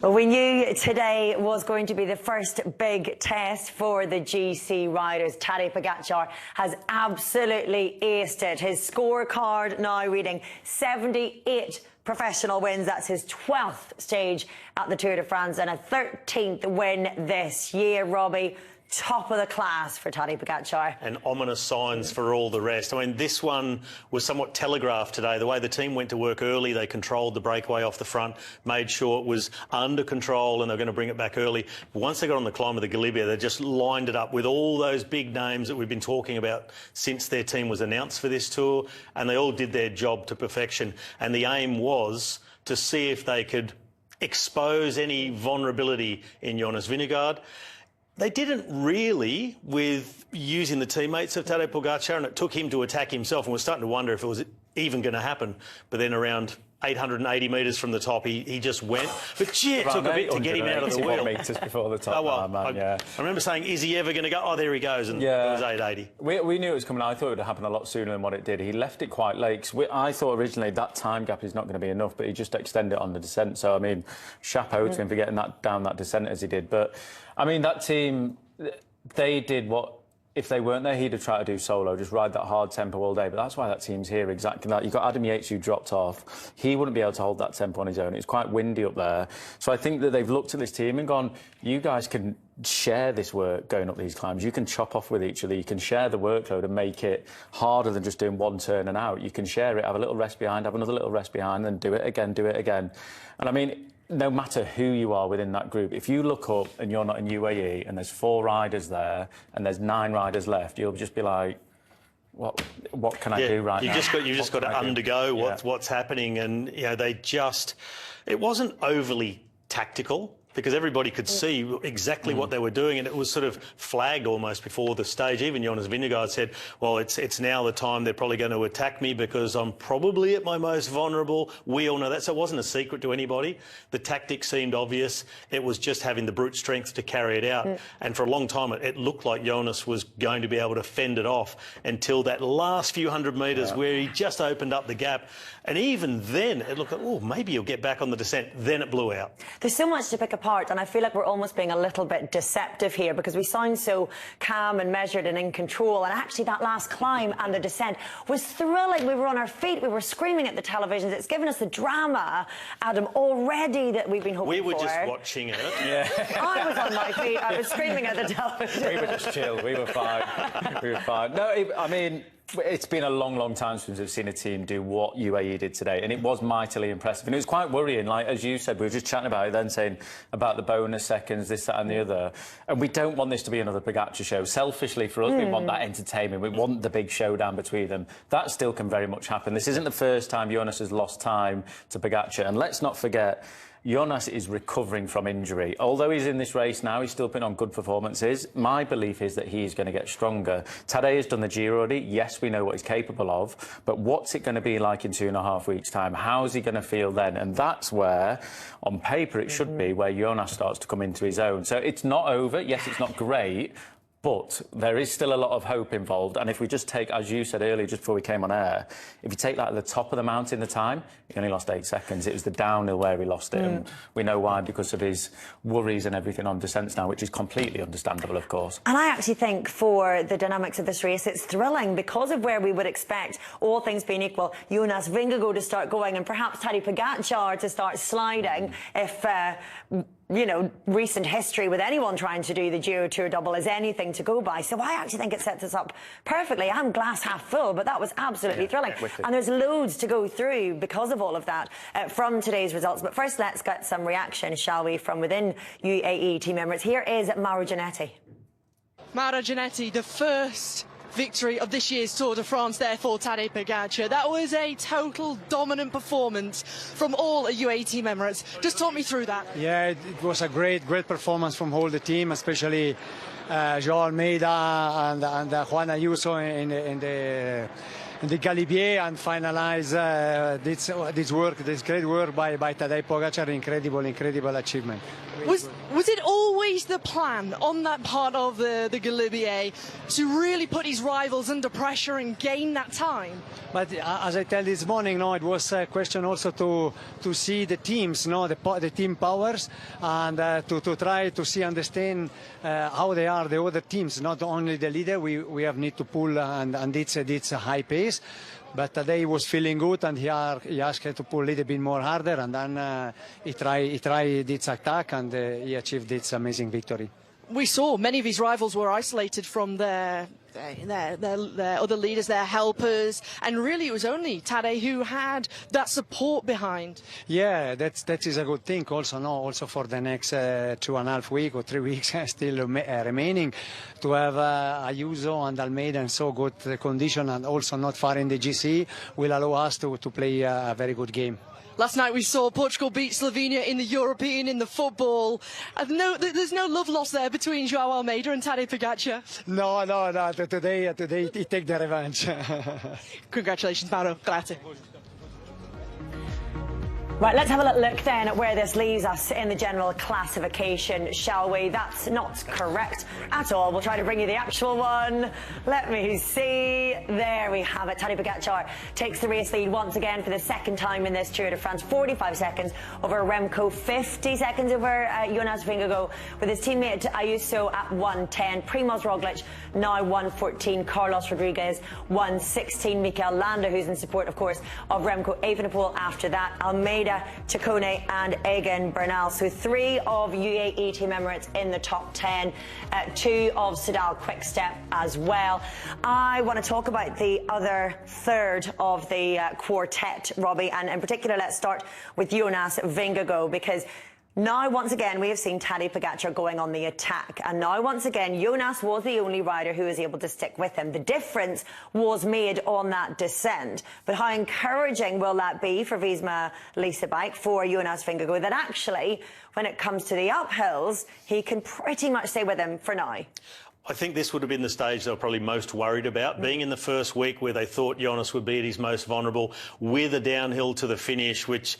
Well, we knew today was going to be the first big test for the GC riders. Tadej Pogačar has absolutely aced it. His scorecard now reading 78 professional wins. That's his 12th stage at the Tour de France and a 13th win this year, Robbie. Top of the class for Tadej Pogačar. And ominous signs for all the rest. I mean, this one was somewhat telegraphed today. The way the team went to work early, they controlled the breakaway off the front, made sure it was under control and they're going to bring it back early. But once they got on the climb of the Galibier, they just lined it up with all those big names that we've been talking about since their team was announced for this tour, and they all did their job to perfection. And the aim was to see if they could expose any vulnerability in Jonas Vingegaard. They didn't really with using the teammates of Tadej Pogačar, and it took him to attack himself, and we're starting to wonder if it was even going to happen. But then around 880 metres from the top, he just went. But gee, it took a bit to get him out of the wheel. Metres before the top. Oh, well, I remember saying, is he ever going to go? Oh, there he goes, and it was 880. We knew it was coming. I thought it would happen a lot sooner than what it did. He left it quite late. I thought originally that time gap is not going to be enough, but he just extended it on the descent. So, I mean, chapeau to him for getting that down that descent as he did. But, I mean, that team, they did what... If they weren't there, he'd have tried to do solo, just ride that hard tempo all day. But that's why that team's here, exactly that. You've got Adam Yates who dropped off. He wouldn't be able to hold that tempo on his own. It's quite windy up there. So I think that they've looked at this team and gone, you guys can share this work going up these climbs. You can chop off with each other. You can share the workload and make it harder than just doing one turn and out. You can share it, have a little rest behind, have another little rest behind, then do it again, do it again. And I mean, no matter who you are within that group, if you look up and you're not in UAE and there's 4 riders there and there's 9 riders left, you'll just be like, what can I do right now? You've just got to undergo what's happening, and it wasn't overly tactical, because everybody could see exactly what they were doing, and it was sort of flagged almost before the stage. Even Jonas Vingegaard said, well, it's now the time they're probably going to attack me because I'm probably at my most vulnerable. We all know that, so it wasn't a secret to anybody. The tactic seemed obvious. It was just having the brute strength to carry it out. And for a long time, it looked like Jonas was going to be able to fend it off until that last few hundred metres where he just opened up the gap. And even then, it looked like, oh, maybe he'll get back on the descent. Then it blew out. There's so much to pick apart, and I feel like we're almost being a little bit deceptive here because we sound so calm and measured and in control, and actually that last climb and the descent was thrilling. We were on our feet, we were screaming at the televisions. It's given us the drama, Adam, already that we've been hoping for. We were just watching it. I was on my feet, I was screaming at the television. We were just chill, we were fine. We were fine. No, I mean, it's been a long, long time since we've seen a team do what UAE did today, and it was mightily impressive. And it was quite worrying, like, as you said, we were just chatting about it then, saying about the bonus seconds, this, that and the other. And we don't want this to be another Pogačar show. Selfishly, for us, we want that entertainment. We want the big showdown between them. That still can very much happen. This isn't the first time Jonas has lost time to Pogačar. And let's not forget, Jonas is recovering from injury. Although he's in this race now, he's still putting on good performances. My belief is that he's going to get stronger. Tadej has done the Giro already. Yes, we know what he's capable of, but what's it going to be like in 2.5 weeks' time? How's he going to feel then? And that's where, on paper, it should be where Jonas starts to come into his own. So it's not over. Yes, it's not great, but there is still a lot of hope involved. And if we just take, as you said earlier, just before we came on air, if you take that at the top of the mountain, the time, he only lost 8 seconds. It was the downhill where he lost it. And we know why, because of his worries and everything on descents now, which is completely understandable, of course. And I actually think for the dynamics of this race, it's thrilling because of where we would expect, all things being equal, Jonas Vingegaard to start going and perhaps Tadej Pogačar to start sliding if... you know, recent history with anyone trying to do the Giro Tour double is anything to go by. So I actually think it sets us up perfectly. I'm glass half full, but that was absolutely thrilling. And there's loads to go through because of all of that from today's results. But first, let's get some reaction, shall we, from within UAE team members. Here is Mauro Gianetti. Mauro Gianetti, the first victory of this year's Tour de France there for Tadej Pogačar. That was a total dominant performance from all UAE team Emirates. Just talk me through that. Yeah, it was a great performance from all the team, especially Joao Almeida and Juan Ayuso in the Galibier and finalize this great work by Tadej Pogačar. Incredible achievement. Was it always the plan on that part of the Galibier to really put his rivals under pressure and gain that time? But as I tell this morning, no, it was a question also to see the teams, no, the team powers, and to try to understand how they are the other teams, not only the leader. We have need to pull, and it's a high pace. But today he was feeling good, and he asked to pull a little bit more harder, and then he tried this attack, and he achieved this amazing victory. We saw many of his rivals were isolated from their other leaders, their helpers, and really it was only Tadej who had that support behind. Yeah, that is a good thing. Also for the next 2.5 weeks or 3 weeks still remaining, to have Ayuso and Almeida in so good condition, and also not far in the GC, will allow us to play a very good game. Last night we saw Portugal beat Slovenia in the European, in the football. There's no love lost there between João Almeida and Tadej Pogačar. No. Today he take the revenge. Congratulations, Mauro. Grazie. Right, let's have a little look then at where this leaves us in the general classification, shall we? That's not correct at all. We'll try to bring you the actual one. Let me see. There we have it. Tadej Pogačar takes the race lead once again for the second time in this Tour de France. 45 seconds over Remco, 50 seconds over Jonas Vingegaard, with his teammate Ayuso at 1:10. Primož Roglic now 1:14. Carlos Rodriguez 1:16. Mikel Landa, who's in support, of course, of Remco Evenepoel after that. Almeida, Ciccone and Egan Bernal. So 3 of UAE Team Emirates in the top 10, 2 of Soudal-QuickStep as well. I want to talk about the other third of the quartet, Robbie, and in particular let's start with Jonas Vingegaard, because now, once again, we have seen Tadej Pogačar going on the attack. And now, once again, Jonas was the only rider who was able to stick with him. The difference was made on that descent. But how encouraging will that be for Visma Lease Bike, for Jonas Vingegaard, that actually, when it comes to the uphills, he can pretty much stay with him for now? I think this would have been the stage they were probably most worried about, being in the first week where they thought Jonas would be at his most vulnerable, with a downhill to the finish, which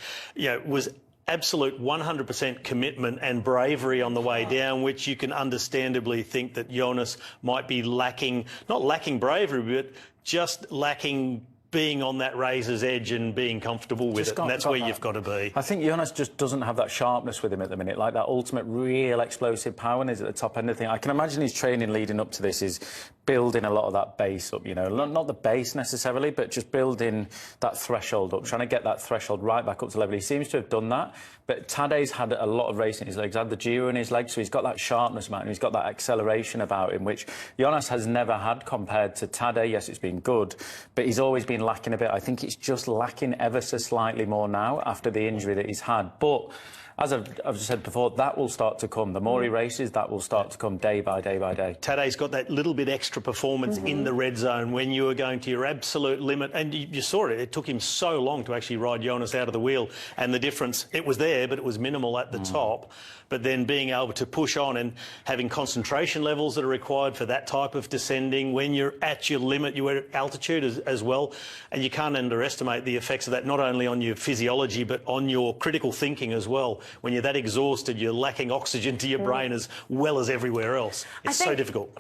was absolute 100% commitment and bravery on the way down, which you can understandably think that Jonas might be lacking, not lacking bravery, but just lacking being on that razor's edge and being comfortable with it. And that's where you've got to be. I think Jonas just doesn't have that sharpness with him at the minute, like that ultimate real explosive power, and is at the top end of the thing. I can imagine his training leading up to this is building a lot of that base up, not the base necessarily, but just building that threshold up, trying to get that threshold right back up to level. He seems to have done that, but Tadej's had a lot of racing in his legs, had the Giro in his legs, so he's got that sharpness about him, he's got that acceleration about him, which Jonas has never had compared to Tadej. Yes, it's been good, but he's always been lacking a bit. I think it's just lacking ever so slightly more now after the injury that he's had. But as I've said before, that will start to come. The more he races, that will start to come day by day by day. Tadej's got that little bit extra performance in the red zone when you were going to your absolute limit. And you saw it. It took him so long to actually ride Jonas out of the wheel. And the difference, it was there, but it was minimal at the top. But then being able to push on and having concentration levels that are required for that type of descending when you're at your limit, you're at altitude as well. And you can't underestimate the effects of that, not only on your physiology, but on your critical thinking as well. When you're that exhausted, you're lacking oxygen to your brain as well as everywhere else. It's so difficult.